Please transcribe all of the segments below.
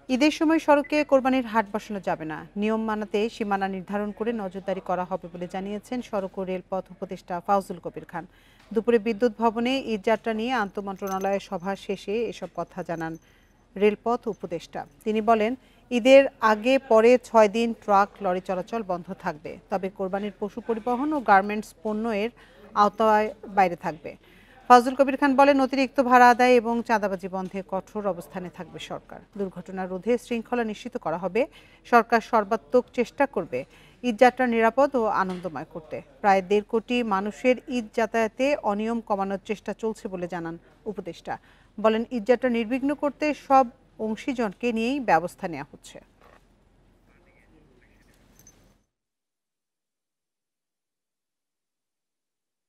ঈদের সময় সড়কে কোরবানির হাট বসানো যাবে না, নিয়ম মানাতে সীমানা নির্ধারণ করে নজরদারি করা হবে বলে জানিয়েছেন সড়ক ও রেলপথ উপদেষ্টা ফাউজুল কবির খান। দুপুরে বিদ্যুৎ ভবনে ঈদযাত্রা নিয়ে আন্তঃমন্ত্রণালয়ের সভা শেষে এসব কথা জানান রেলপথ উপদেষ্টা। তিনি বলেন, ঈদের আগে পরে ৬ দিন ট্রাক লরি চলাচল বন্ধ থাকবে, তবে কোরবানির পশু পরিবহন ও গার্মেন্টস পণ্য এর আওতায় বাইরে থাকবে। ফাউজুল কবির খান বলেন, অতিরিক্ত ভাড়া আদায় এবং চাঁদাবাজি বন্ধে কঠোর অবস্থানে থাকবে সরকার। দুর্ঘটনা রোধে শৃঙ্খলা নিশ্চিত করা হবে। সরকার সর্বাত্মক চেষ্টা করবে ঈদযাত্রা নিরাপদ ও আনন্দময় করতে। প্রায় ১.৫ কোটি মানুষের ঈদ যাতায়াতে অনিয়ম কমানোর চেষ্টা চলছে বলে জানান উপদেষ্টা। বলেন, ঈদযাত্রা নির্বিঘ্ন করতে সব অংশীজনকে নিয়েই ব্যবস্থা নেওয়া হচ্ছে।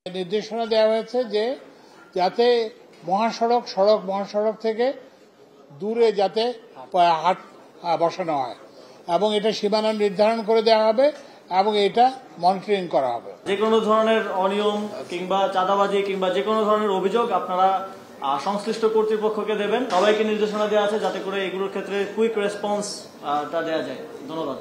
নির্দেশনা দেওয়া হয়েছে যে যাতে মহাসড়ক থেকে দূরে যাতে হাট বসানো হয় এবং এটা সীমানা নির্ধারণ করে দেওয়া হবে এবং এটা মনিটরিং করা হবে। যে কোনো ধরনের অনিয়ম কিংবা চাঁদাবাজি কিংবা যে কোনো ধরনের অভিযোগ আপনারা সংশ্লিষ্ট কর্তৃপক্ষকে দেবেন। সবাইকে নির্দেশনা দেওয়া আছে যাতে করে এগুলোর ক্ষেত্রে কুইক রেসপন্সটা দেওয়া যায়। ধন্যবাদ।